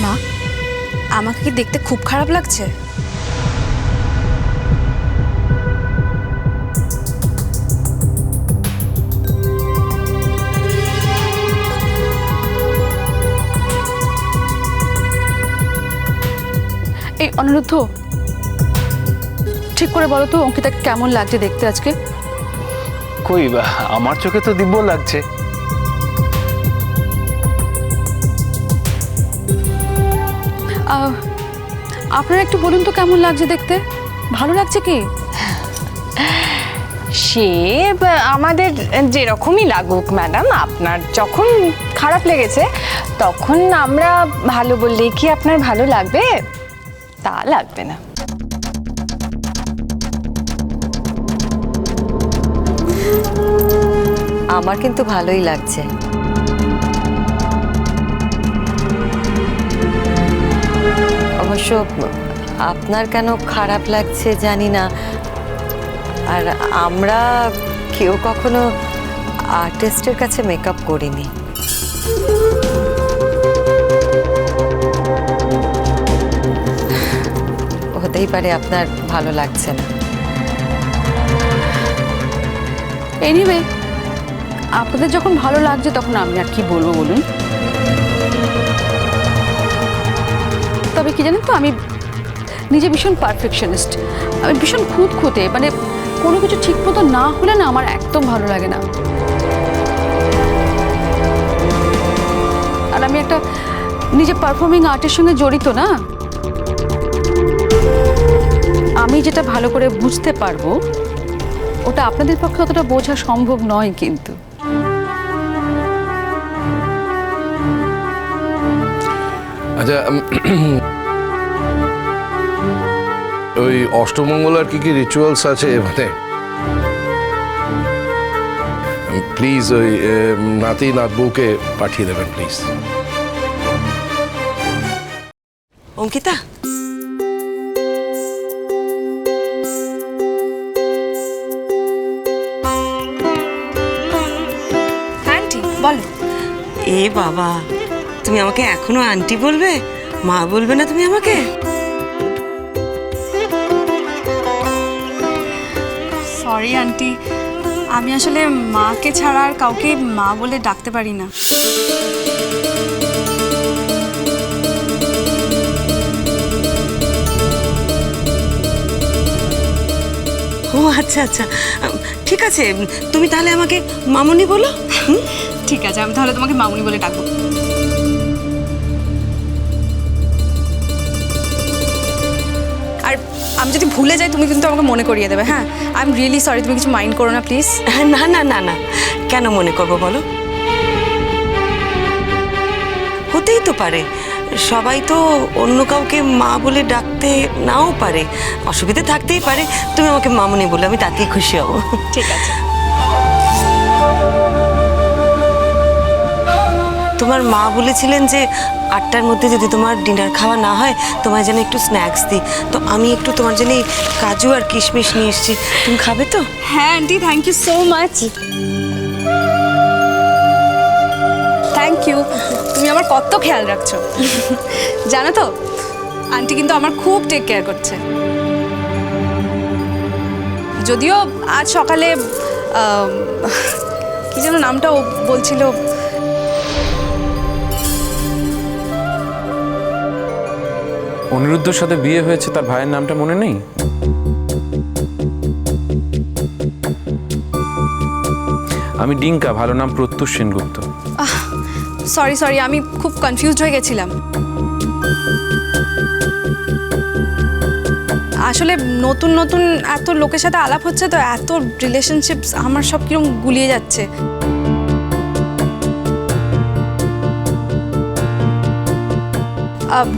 মা, আমাকে কি দেখতে খুব খারাপ লাগছে? এই অনিরুদ্ধ, ঠিক করে বলো তো অঙ্কিতাকে কেমন লাগছে দেখতে আজকে? কই আমার চোখে তো দিব্য লাগছে। আপনারা একটু বলুন তো কেমন লাগছে দেখতে, ভালো লাগছে কি? সে আমাদের যেরকমই লাগুক ম্যাডাম, আপনার যখন খারাপ লেগেছে তখন আমরা ভালো বললেই কি আপনার ভালো লাগবে? তা লাগবে না। আমার কিন্তু ভালোই লাগছে। অবশ্য আপনার কেন খারাপ লাগছে জানি না, আর আমরা কেউ কখনো আর্টিস্টের কাছে মেকআপ করিনি। হতেই পারে আপনার ভালো লাগছে না। এনিওয়ে, আপনাদের যখন ভালো লাগছে তখন আমি আর কি বলবো বলুন। তবে কি জানেন তো, আমি নিজে ভীষণ পারফেকশনিস্ট, আমি ভীষণ খুঁতখুঁতে, মানে কোনো কিছু ঠিক মতো না হলে না আমার একদম ভালো লাগে না। আর আমি একটা নিজে পারফর্মিং আর্টের সঙ্গে জড়িত না, আমি যেটা ভালো করে বুঝতে পারবো ওটা আপনাদের পক্ষে অতটা বোঝা সম্ভব নয়। কিন্তু আচ্ছা, ওই অষ্টমঙ্গলার কি কি রিচুয়ালস আছে, মানে প্লিজ ওই নাতি নাতবউকে পাঠিয়ে দেবেন প্লিজ। অঙ্কিতা, আন্টি বলো। এ বাবা, তুমি আমাকে এখনো আন্টি বলবে? মা বলবে না তুমি আমাকে? সরি আন্টি, আমি আসলে মাকে ছাড়া আর কাউকে মা বলে ডাকতে পারি না। ও আচ্ছা আচ্ছা, ঠিক আছে, তুমি তাহলে আমাকে মামুনি বলো। ঠিক আছে, আমি তাহলে তোমাকে মামুনি বলে ডাকবো। আর আমি যদি ভুলে যাই তুমি কিন্তু আমাকে মনে করিয়ে দেবে। হ্যাঁ, আই এম রিয়েলি সরি, তুমি কিছু মাইন্ড করো না প্লিজ। না না না না, কেন মনে করবো বলো? হতেই তো পারে, সবাই তো অন্য কাউকে মা বলে ডাকতে নাও পারে, অসুবিধা থাকতেই পারে। তুমি আমাকে মামুনি বলে আমি তাতেই খুশি হব। ঠিক আছে। তোমার মা বলেছিলেন যে 8টার মধ্যে যদি তোমার ডিনার খাওয়া না হয় তোমার যেন একটু স্ন্যাক্স দিই, তো আমি একটু তোমার জন্য কাজু আর কিশমিশ নিয়ে এসেছি, তুমি খাবে তো? হ্যাঁ aunty, thank you so much. Thank you, তুমি আমার কত খেয়াল রাখছো। জানো তো, আন্টি কিন্তু আমার খুব টেক কেয়ার করছে। যদিও আজ সকালে কি যেন নামটা ও বলছিল, অনিরুদ্ধর সাথে বিয়ে হয়েছে, তার ভাইয়ের নামটা মনে নেই? আমি ডিঙ্কা, ভালো নাম প্রত্যুষ সেনগুপ্ত। সরি সরি, আমি খুব কনফিউজড হয়ে গেছিলাম। আসলে নতুন নতুন এত লোকের সাথে আলাপ হচ্ছে, তো এত রিলেশনশিপস আমার সব কিরকম গুলিয়ে যাচ্ছে।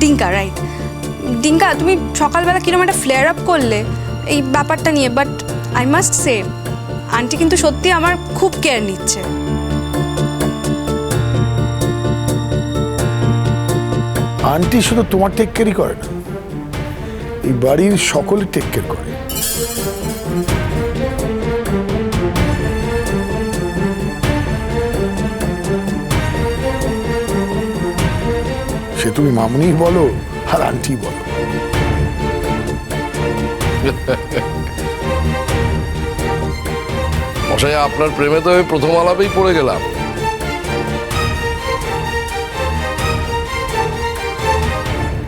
ডিঙ্কা, রাইট। ডিঙ্কা, তুমি সকালবেলা কিরকম একটা ফ্লেয়ার আপ করলে এই ব্যাপারটা নিয়ে, but I must say aunty কিন্তু সত্যি আমার খুব কেয়ার নিচ্ছে। আন্টি শুধু তোমার টেক কেয়ারই করে না, এই বাড়ির সকলে টেক কেয়ার করে। সে তুমি মামুনি বলো আর আন্টি বলো। মশাই, আপনার প্রেমে তো আমি প্রথম আলাপেই পড়ে গেলাম।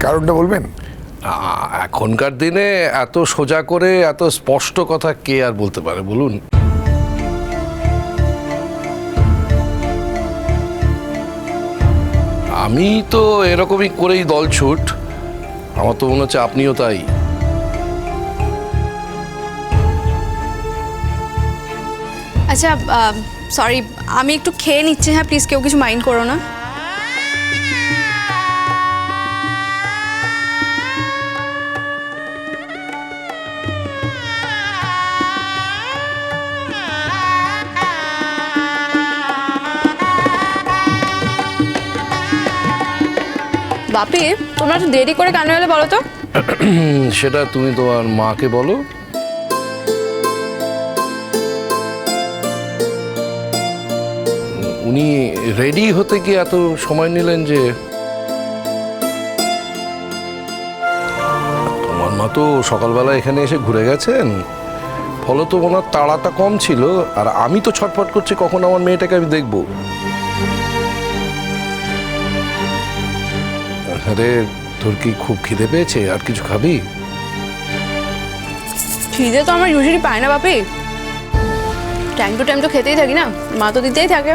কারণটা বলবেন? এখনকার দিনে এত সোজা করে এত স্পষ্ট কথা কে আর বলতে পারে বলুন? আমি তো এরকমই করেই দলছুট। আমার তো মনে হচ্ছে আপনিও তাই। আচ্ছা সরি, আমি একটু খেয়ে নিচ্ছি, হ্যাঁ প্লিজ কেউ কিছু মাইন্ড করো না। বাপি, তোমরা একটু দেরি করে কেন এলে বলো তো? সেটা তুমি তোমার মাকে বলো। উনি রেডি হতে কি এত সময় নিলেন যে? তোমার মা তো সকালবেলা এখানে এসে ঘুরে গেছেন, ফলত ওনার তাড়াটা কম ছিল। আর আমি তো ছটফট করছি কখন আমার মেয়েটাকে আমি দেখব। আরে তোর কি খুব খিদে পেয়েছে? আর কিছু খাবি? খিদে তো আমার ইউজুয়ালি পায় না বাপি, টাইম টু টাইম তো খেতেই থাকি না, মা তো দিতেই থাকে।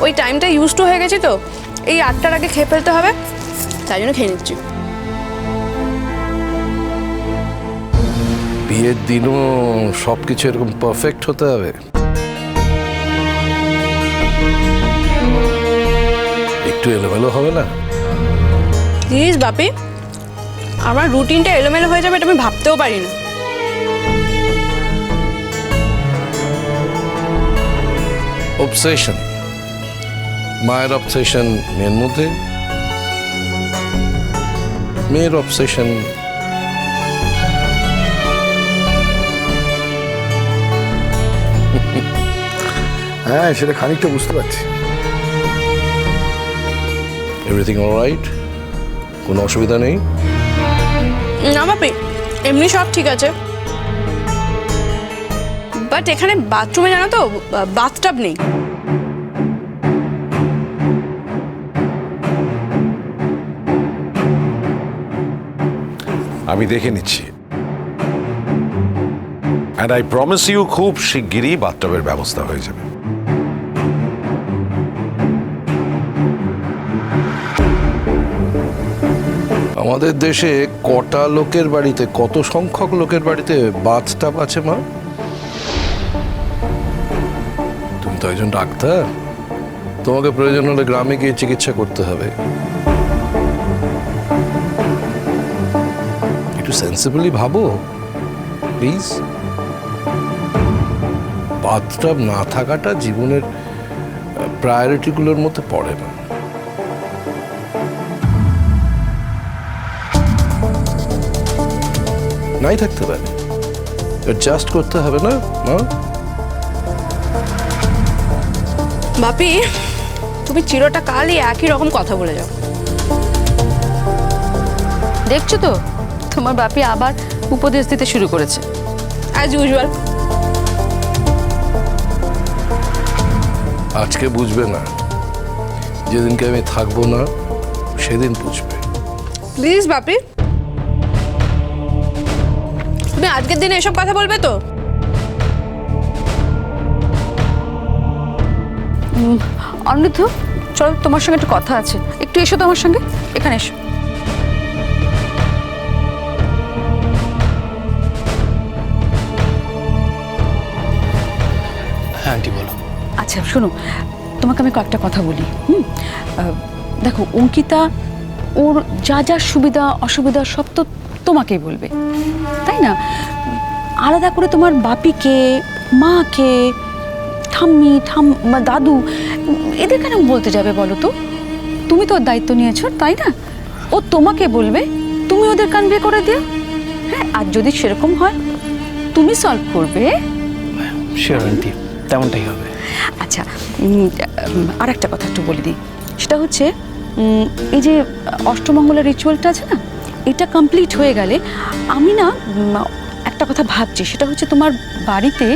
ওই টাইমটা ইউজ টু হয়ে গেছি তো, এই 8টার আগে খেয়ে ফেলতে হবে, তাই জন্য খেয়ে নিচ্ছি। বিয়ের দিনও সব কিছু এরকম পারফেক্ট হতে হবে? একটু এলোমেলো হবে না? প্লিজ বাপি, আমার রুটিনটা এলোমেলো হয়ে যাবে এটা আমি ভাবতেও পারি না। অবসেশন, মায়ের অবসেশন মেয়ের মধ্যে, মেয়ের অবসেশন হ্যাঁ, সেটা খানিকটা বুঝতে পারছি। Everything alright? কোনো অসুবিধা নেই? না বাপি, এমনি সব ঠিক আছে, বাট এখানে বাথরুমে জানো তো বাথটাব নেই। আমি দেখে নিচ্ছি, অ্যান্ড আই প্রমিস ইউ খুব শিগগিরই বাথটাবের ব্যবস্থা হয়ে যাবে। আমাদের দেশে কটা লোকের বাড়িতে, কত সংখ্যক লোকের বাড়িতে বাথটাব আছে মা? তুমি তো একজন ডাক্তার, তোমাকে প্রয়োজন হলে গ্রামে গিয়ে চিকিৎসা করতে হবে। একটু সেন্সিবলি ভাবো প্লিজ। বাথটাব না থাকাটা জীবনের প্রায়োরিটিগুলোর মধ্যে পড়ে না। নাই থাকতে পারে, অ্যাডজাস্ট করতে হবে না মা? বাপি, তুমি চিরটা কালই একই রকম কথা বলে যাও। দেখছো তো তোমার বাপি আবার উপদেশ দিতে শুরু করেছে অ্যাজ ইউজুয়াল। আজকে বুঝবে না, যেদিনকে আমি থাকবো না সেদিন বুঝবে। প্লিজ বাপি, তুমি আজকের দিনে এসব কথা বলবে তো? অনিরুদ্ধ, চলো তোমার সঙ্গে একটু কথা আছে, একটু এসো তো আমার সঙ্গে, এখানে এসো। হ্যাঁ আন্টি বলো। আচ্ছা শোনো, তোমাকে আমি কয়েকটা কথা বলি। দেখো, অঙ্কিতা ওর যা যা সুবিধা অসুবিধা সব তো তোমাকেই বলবে, তাই না? আলাদা করে তোমার বাপিকে, মাকে, ঠাম্মি, দাদু এদের কেন বলতে যাবে বলো তো? তুমি তো ওর দায়িত্ব নিয়েছো, তাই না? ও তোমাকে বলবে, তুমি ওদের কানবে করে দিও। হ্যাঁ, আর যদি সেরকম হয় তুমি সলভ করবে। শিওর আন্টি, তেমনটাই হবে। আচ্ছা, আর একটা কথা একটু বলে দিই, সেটা হচ্ছে এই যে অষ্টমঙ্গলা রিচুয়ালটা আছে না, এটা কমপ্লিট হয়ে গেলে আমি না একটা কথা ভাবছি, সেটা হচ্ছে তোমার বাড়িতে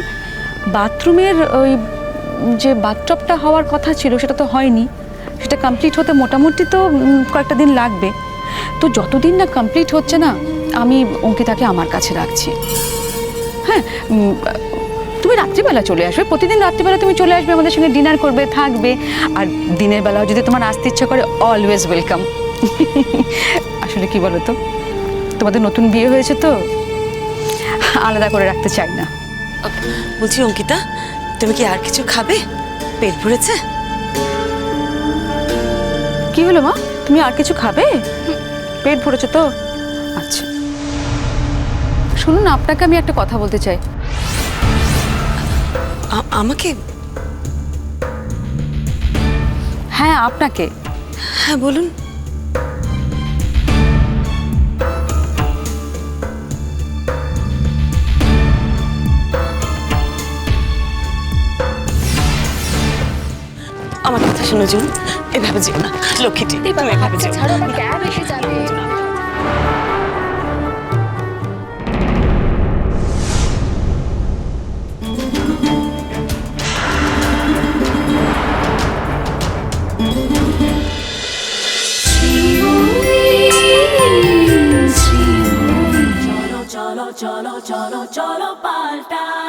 বাথরুমের ওই যে বাথটবটা হওয়ার কথা ছিল সেটা তো হয়নি। সেটা কমপ্লিট হতে মোটামুটি তো কয়েকটা দিন লাগবে। তো যতদিন না কমপ্লিট হচ্ছে না, আমি অঙ্কিতাকে আমার কাছে রাখছি। হ্যাঁ, তুমি রাত্রিবেলা চলে আসবে, প্রতিদিন রাত্রিবেলা তুমি চলে আসবে, আমাদের সঙ্গে ডিনার করবে, থাকবে। আর দিনের বেলাও যদি তোমার আসতে ইচ্ছা করে, অলওয়েজ ওয়েলকাম। আসলে কি বলো তো, তোমাদের নতুন বিয়ে হয়েছে তো আলাদা করে রাখতে চাই না। বলছি অঙ্কিতা, তুমি কি আর কিছু খাবে? পেট ভরেছে? কি হলো মা, তুমি আর কিছু খাবে? পেট ভরেছে তো? আচ্ছা শুনুন, আপনাকে আমি একটা কথা বলতে চাই। আমাকে? হ্যাঁ আপনাকে। হ্যাঁ বলুন। আমার কথা শোনো জুন, এভাবে যেও না লক্ষ্মীটি, তুমি এভাবে যেও না। cholo, cholo, cholo, cholo, palta.